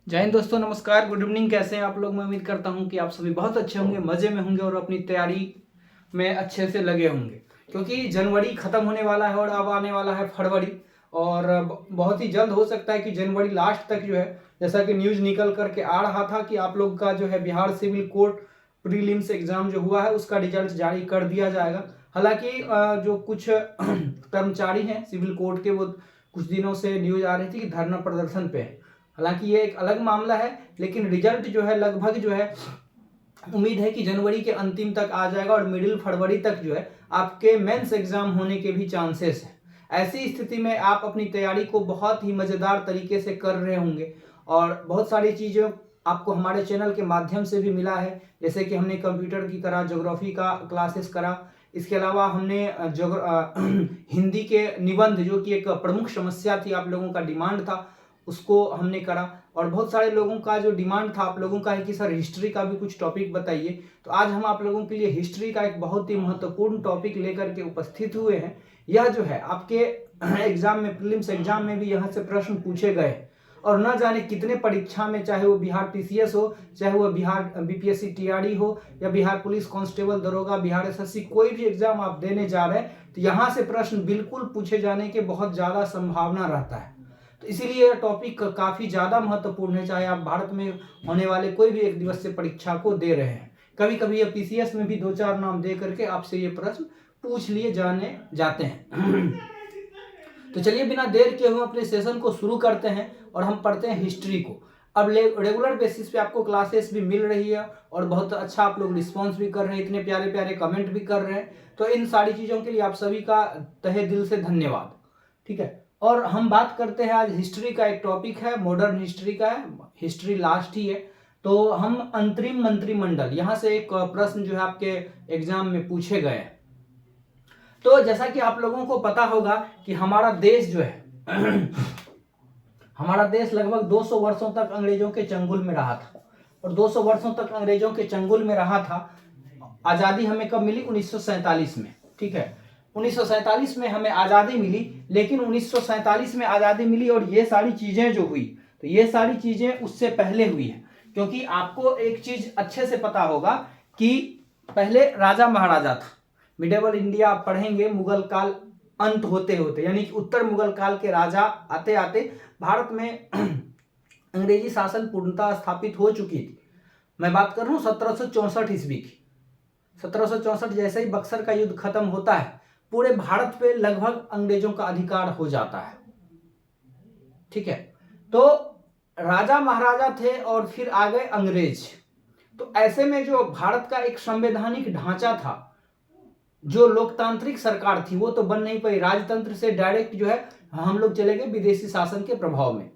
जय हिंद दोस्तों, नमस्कार, गुड इवनिंग। कैसे हैं आप लोग? मैं उम्मीद करता हूं कि आप सभी बहुत अच्छे होंगे, मज़े में होंगे और अपनी तैयारी में अच्छे से लगे होंगे, क्योंकि जनवरी ख़त्म होने वाला है और अब आने वाला है फरवरी। और बहुत ही जल्द हो सकता है कि जनवरी लास्ट तक जो है, जैसा कि न्यूज़ निकल करके आ रहा था कि आप लोग का जो है Bihar civil court prelims exam जो हुआ है उसका रिजल्ट जारी कर दिया जाएगा। हालांकि जो कुछ कर्मचारी हैं सिविल कोर्ट के, वो कुछ दिनों से न्यूज़ आ रही थी कि धरना प्रदर्शन पे है। हालांकि ये एक अलग मामला है, लेकिन रिजल्ट जो है लगभग जो है उम्मीद है कि जनवरी के अंतिम तक आ जाएगा और मिडिल फरवरी तक जो है आपके मेंस एग्जाम होने के भी चांसेस हैं। ऐसी स्थिति में आप अपनी तैयारी को बहुत ही मज़ेदार तरीके से कर रहे होंगे और बहुत सारी चीज़ें आपको हमारे चैनल के माध्यम से भी मिला है, जैसे कि हमने कंप्यूटर की करा, ज्योग्राफी का क्लासेस करा। इसके अलावा हमने हिंदी के निबंध, जो कि एक प्रमुख समस्या थी, आप लोगों का डिमांड था, उसको हमने करा। और बहुत सारे लोगों का जो डिमांड था आप लोगों का है कि सर हिस्ट्री का भी कुछ टॉपिक बताइए, तो आज हम आप लोगों के लिए हिस्ट्री का एक बहुत ही महत्वपूर्ण टॉपिक लेकर के उपस्थित हुए हैं। यह जो है आपके एग्जाम में, प्रीलिम्स एग्जाम में भी यहाँ से प्रश्न पूछे गए और न जाने कितने परीक्षा में, चाहे वो बिहार टीसीएस हो, चाहे वो बिहार बीपीएससी टीआरई हो, या बिहार पुलिस कांस्टेबल दरोगा, बिहार एसएससी, कोई भी एग्जाम आप देने जा रहे हैं तो यहाँ से प्रश्न बिल्कुल पूछे जाने के बहुत ज़्यादा संभावना रहता है। तो इसीलिए यह टॉपिक काफ़ी ज़्यादा महत्वपूर्ण है, चाहे आप भारत में होने वाले कोई भी एक दिवसीय परीक्षा को दे रहे हैं। कभी कभी ये पीसीएस में भी 2-4 नाम दे करके आपसे ये प्रश्न पूछ लिए जाने जाते हैं। तो चलिए बिना देर किए हम अपने सेशन को शुरू करते हैं और हम पढ़ते हैं हिस्ट्री को। अब रेगुलर बेसिस पे आपको क्लासेस भी मिल रही है और बहुत अच्छा आप लोग रिस्पॉन्स भी कर रहे हैं, इतने प्यारे प्यारे कमेंट भी कर रहे हैं, तो इन सारी चीज़ों के लिए आप सभी का तहे दिल से धन्यवाद। ठीक है, और हम बात करते हैं आज हिस्ट्री का। एक टॉपिक है मॉडर्न हिस्ट्री का है, हिस्ट्री लास्ट ही है। तो हम अंतरिम मंत्रिमंडल, यहाँ से एक प्रश्न जो है आपके एग्जाम में पूछे गए हैं। तो जैसा कि आप लोगों को पता होगा कि हमारा देश जो है हमारा देश लगभग 200 वर्षों तक अंग्रेजों के चंगुल में रहा था, और 200 वर्षों तक अंग्रेजों के चंगुल में रहा था। आज़ादी हमें कब मिली? 1947 में। ठीक है, 1947 में हमें आज़ादी मिली, लेकिन 1947 में आज़ादी मिली और ये सारी चीज़ें जो हुई, तो ये सारी चीज़ें उससे पहले हुई है। क्योंकि आपको एक चीज़ अच्छे से पता होगा कि पहले राजा महाराजा था। मिडेवल इंडिया आप पढ़ेंगे, मुगल काल अंत होते होते, यानी कि उत्तर मुगल काल के राजा आते आते भारत में अंग्रेजी शासन पूर्णतः स्थापित हो चुकी थी। मैं बात कर रहा हूँ 1764 ईस्वी की। 1764 जैसे ही बक्सर का युद्ध खत्म होता है, पूरे भारत पे लगभग अंग्रेजों का अधिकार हो जाता है। ठीक है, तो राजा महाराजा थे और फिर आ गए अंग्रेज। तो ऐसे में जो भारत का एक संवैधानिक ढांचा था, जो लोकतांत्रिक सरकार थी, वो तो बन नहीं पाई। राजतंत्र से डायरेक्ट जो है हम लोग चले गए विदेशी शासन के प्रभाव में।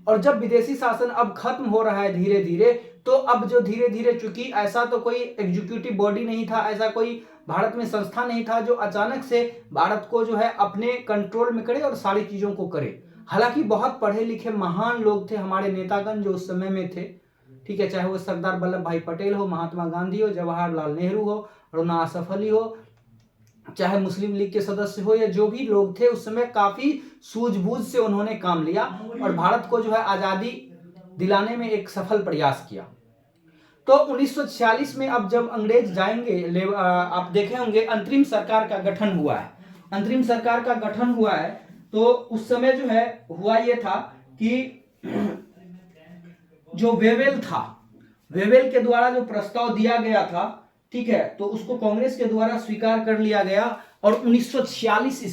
और जब विदेशी शासन अब खत्म हो रहा है धीरे धीरे, तो अब जो धीरे धीरे, चूंकि ऐसा तो कोई एग्जीक्यूटिव बॉडी नहीं था, ऐसा कोई भारत में संस्था नहीं था जो अचानक से भारत को जो है अपने कंट्रोल में करे और सारी चीजों को करे। हालांकि बहुत पढ़े लिखे महान लोग थे हमारे नेतागण जो उस समय में थे। ठीक है, चाहे वो सरदार वल्लभ भाई पटेल हो, महात्मा गांधी हो, जवाहरलाल नेहरू हो, अरुणा आसफ अली हो, चाहे मुस्लिम लीग के सदस्य हो, या जो भी लोग थे उस समय, काफी सूझबूझ से उन्होंने काम लिया और भारत को जो है आजादी दिलाने में एक सफल प्रयास किया। तो 1946 में अब जब अंग्रेज जाएंगे, आप देखे होंगे अंतरिम सरकार का गठन हुआ है। अंतरिम सरकार का गठन हुआ है, तो उस समय जो है हुआ ये था कि जो वेवेल था, वेवेल के द्वारा जो प्रस्ताव दिया गया था, ठीक है, तो उसको कांग्रेस के द्वारा स्वीकार कर लिया गया। और 1946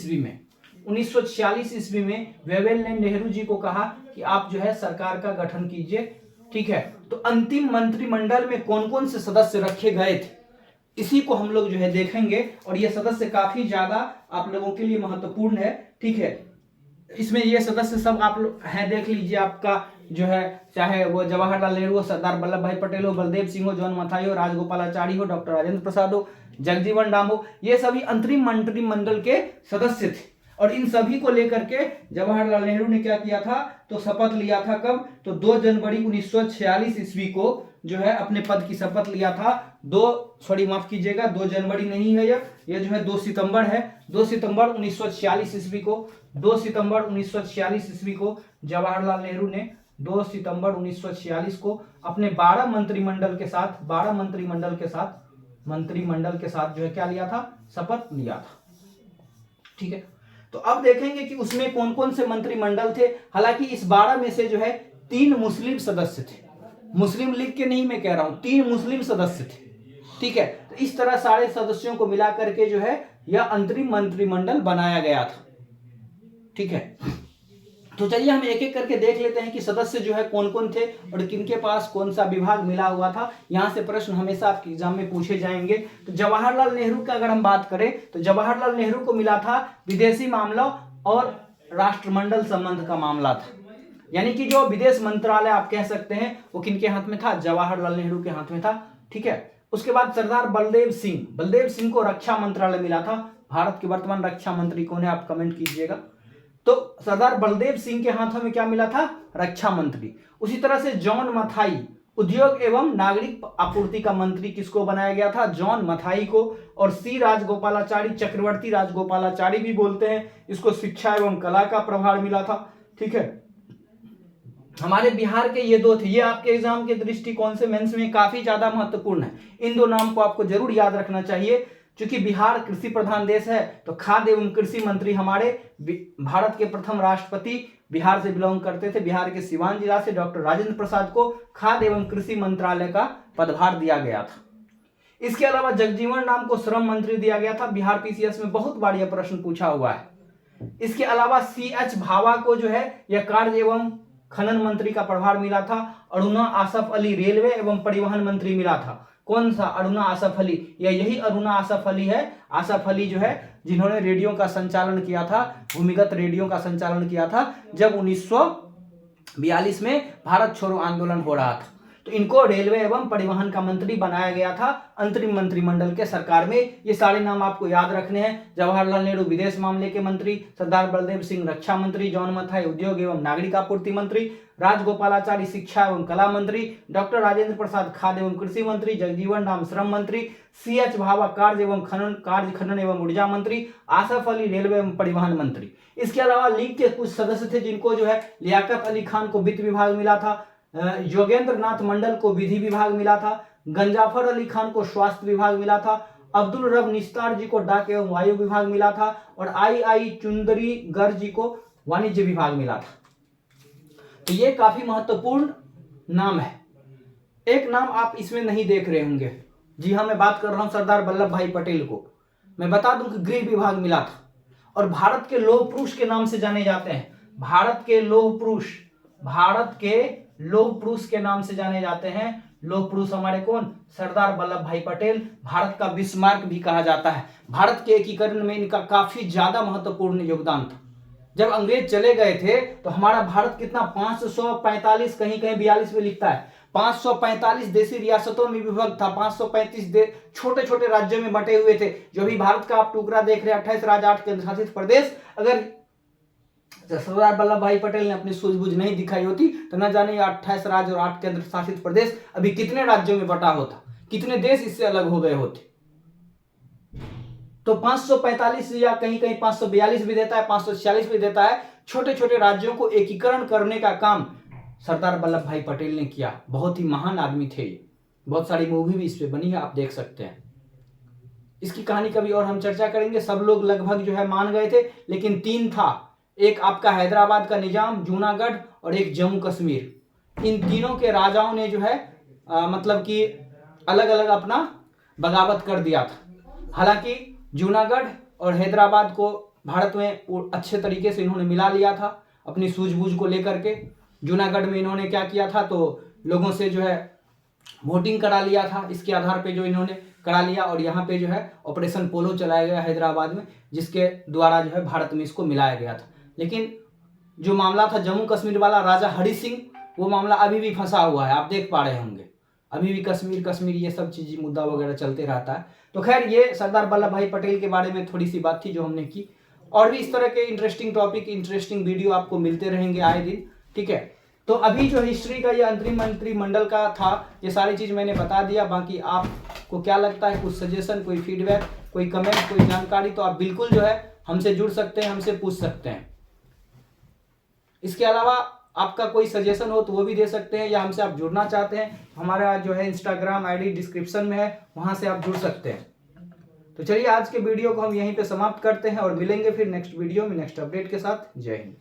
ईस्वी में वेवेल ने नेहरू जी को कहा कि आप जो है सरकार का गठन कीजिए। ठीक है, तो अंतिम मंत्रिमंडल में कौन कौन से सदस्य रखे गए थे, इसी को हम लोग जो है देखेंगे। और ये सदस्य काफी ज्यादा आप लोगों के लिए महत्वपूर्ण है। ठीक है, इसमें ये सदस्य सब आप लोग हैं, देख लीजिए। आपका जो है, चाहे वो जवाहरलाल नेहरू हो, सरदार वल्लभ भाई पटेल हो, बलदेव सिंह हो, जॉन मथाई हो, राजगोपालाचारी हो, डॉक्टर राजेंद्र प्रसाद हो, जगजीवन राम हो, ये सभी अंतरिम मंत्रिमंडल के सदस्य थे। और इन सभी को लेकर के जवाहरलाल नेहरू ने क्या किया था, तो शपथ लिया था। कब? तो 2 जनवरी 1946 ईस्वी को जो है अपने पद की शपथ लिया था। 2 जनवरी नहीं है, ये जो है 2 सितंबर है। 2 सितंबर 1946 ईस्वी को, 2 सितंबर 1946 ईस्वी को जवाहरलाल नेहरू ने 2 सितंबर 1946 को अपने 12 मंत्रिमंडल के साथ जो है क्या लिया था, शपथ लिया था। ठीक है, तो अब देखेंगे कि उसमें कौन कौन से मंत्रिमंडल थे। हालांकि इस 12 में से जो है 3 मुस्लिम सदस्य थे, मुस्लिम लीग के नहीं मैं कह रहा हूं, 3 मुस्लिम सदस्य थे। ठीक है, तो इस तरह सारे सदस्यों को मिला करके जो है यह अंतरिम मंत्रिमंडल बनाया गया था। ठीक है, तो चलिए हम एक एक करके देख लेते हैं कि सदस्य जो है कौन कौन थे और किनके पास कौन सा विभाग मिला हुआ था। यहां से प्रश्न हमेशा आपके एग्जाम में पूछे जाएंगे। तो जवाहरलाल नेहरू का अगर हम बात करें तो जवाहरलाल नेहरू को मिला था विदेशी मामला और राष्ट्रमंडल संबंध का मामला था, यानी कि जो विदेश मंत्रालय आप कह सकते हैं वो किनके हाथ में था, जवाहरलाल नेहरू के हाथ में था। ठीक है, उसके बाद सरदार बलदेव सिंह को रक्षा मंत्रालय मिला था। भारत के वर्तमान रक्षा मंत्री कौन है आप कमेंट कीजिएगा। तो सरदार बलदेव सिंह के हाथों में क्या मिला था, रक्षा मंत्री। उसी तरह से जॉन मथाई उद्योग एवं नागरिक आपूर्ति का मंत्री किसको बनाया गया था, जॉन मथाई को। और सी राजगोपालाचारी, चक्रवर्ती राजगोपालाचारी भी बोलते हैं इसको, शिक्षा एवं कला का प्रभार मिला था। ठीक है, हमारे बिहार के ये 2 थे, ये आपके एग्जाम के दृष्टिकोण से मेंस में काफी ज्यादा महत्वपूर्ण है। इन 2 नाम को आपको जरूर याद रखना चाहिए। चूंकि बिहार कृषि प्रधान देश है तो खाद्य एवं कृषि मंत्री हमारे भारत के प्रथम राष्ट्रपति बिहार से बिलोंग करते थे। बिहार के सिवान जिला से डॉक्टर राजेंद्र प्रसाद को खाद्य एवं कृषि मंत्रालय का पदभार दिया गया था। इसके अलावा जगजीवन राम को श्रम मंत्री दिया गया था। बिहार पीसीएस में बहुत बार यह प्रश्न पूछा हुआ है। इसके अलावा CH भाभा को जो है यह कार्य एवं खनन मंत्री का प्रभार मिला था। अरुणा आसफ अली रेलवे एवं परिवहन मंत्री मिला था। कौन सा, अरुणा आसफ अली, या यही अरुणा आसफ अली है, आसफ अली जो है जिन्होंने रेडियो का संचालन किया था, भूमिगत रेडियो का संचालन किया था जब 1942 में भारत छोड़ो आंदोलन हो रहा था। तो इनको रेलवे एवं परिवहन का मंत्री बनाया गया था अंतरिम मंत्रिमंडल के सरकार में। ये सारे नाम आपको याद रखने हैं। जवाहरलाल नेहरू विदेश मामले के मंत्री, सरदार बलदेव सिंह रक्षा मंत्री, जॉन मथाई उद्योग एवं नागरिक आपूर्ति मंत्री, राजगोपालाचारी शिक्षा एवं कला मंत्री, डॉक्टर राजेंद्र प्रसाद खाद्य एवं कृषि मंत्री, जगजीवन राम श्रम मंत्री, CH भाभा कार्य एवं खनन एवं ऊर्जा मंत्री, आसफ अली रेलवे एवं परिवहन मंत्री। इसके अलावा लीग के कुछ सदस्य थे जिनको जो है लियाकत अली खान को वित्त विभाग मिला था, योगेंद्र नाथ मंडल को विधि विभाग मिला था, गंजाफर अली खान को स्वास्थ्य विभाग मिला था, अब्दुल रब निस्तार जी को डाक एवं वायु विभाग मिला था और आई चुंदरीगर जी को वाणिज्य विभाग मिला था। तो ये काफी महत्वपूर्ण नाम है। एक नाम आप इसमें नहीं देख रहे होंगे, जी हाँ मैं बात कर रहा हूं सरदार वल्लभ भाई पटेल को। मैं बता दूं कि गृह विभाग मिला था और भारत के लौह पुरुष के नाम से जाने जाते हैं। भारत के लौह पुरुष के नाम से जाने जाते हैं। लौह पुरुष हमारे कौन, सरदार वल्लभ भाई पटेल। भारत का बिस्मार्क भी कहा जाता है। भारत के एकीकरण में इनका काफी ज्यादा महत्वपूर्ण योगदान था। जब अंग्रेज चले गए थे तो हमारा भारत कितना 545, कहीं कहीं 42 में लिखता है, 545 देशी रियासतों में विभक्त था। 535 छोटे छोटे राज्यों में बटे हुए थे। जो भी भारत का आप टुकड़ा देख रहे हैं 28 राज्य 8 केंद्र शासित प्रदेश, अगर सरदार वल्लभ भाई पटेल ने अपनी सूझबूझ नहीं दिखाई होती तो न जाने 28 राज्य और 8 केंद्र शासित प्रदेश अभी कितने राज्यों में बटा होता, कितने देश इससे अलग हो गए होते। तो 545 या कहीं कहीं 542 भी देता है, 546 भी देता है। छोटे छोटे राज्यों को एकीकरण करने का काम सरदार वल्लभ भाई पटेल ने किया। बहुत ही महान आदमी थे। बहुत सारी मूवी भी इस पे बनी है, आप देख सकते हैं। इसकी कहानी कभी और हम चर्चा करेंगे। सब लोग लगभग जो है मान गए थे, लेकिन 3 था। एक आपका हैदराबाद का निजाम, जूनागढ़ और एक जम्मू कश्मीर। इन तीनों के राजाओं ने जो है मतलब कि अलग अलग अपना बगावत कर दिया था। हालांकि जूनागढ़ और हैदराबाद को भारत में अच्छे तरीके से इन्होंने मिला लिया था अपनी सूझबूझ को लेकर के। जूनागढ़ में इन्होंने क्या किया था, तो लोगों से जो है वोटिंग करा लिया था। इसके आधार पे जो इन्होंने करा लिया और यहाँ पे जो है ऑपरेशन पोलो चलाया गया हैदराबाद में, जिसके द्वारा जो है भारत में इसको मिलाया गया था। लेकिन जो मामला था जम्मू कश्मीर वाला, राजा हरि सिंह, वो मामला अभी भी फंसा हुआ है। आप देख पा रहे होंगे अभी भी कश्मीर ये सब चीज मुद्दा वगैरह चलते रहता है। तो खैर ये सरदार वल्लभ भाई पटेल के बारे में थोड़ी सी बात थी जो हमने की। और भी इस तरह के इंटरेस्टिंग टॉपिक, इंटरेस्टिंग वीडियो आपको मिलते रहेंगे आए दिन। ठीक है, तो अभी जो हिस्ट्री का ये अंतरिम मंत्रिमंडल का था, ये सारी चीज मैंने बता दिया। बाकी आपको क्या लगता है, कुछ सजेशन, कोई फीडबैक, कोई कमेंट, कोई जानकारी, तो आप बिल्कुल जो है हमसे जुड़ सकते हैं, हमसे पूछ सकते हैं। इसके अलावा आपका कोई सजेशन हो तो वो भी दे सकते हैं, या हमसे आप जुड़ना चाहते हैं, हमारा जो है इंस्टाग्राम आईडी डिस्क्रिप्शन में है, वहां से आप जुड़ सकते हैं। तो चलिए आज के वीडियो को हम यहीं पे समाप्त करते हैं और मिलेंगे फिर नेक्स्ट वीडियो में नेक्स्ट अपडेट के साथ। जय हिंद।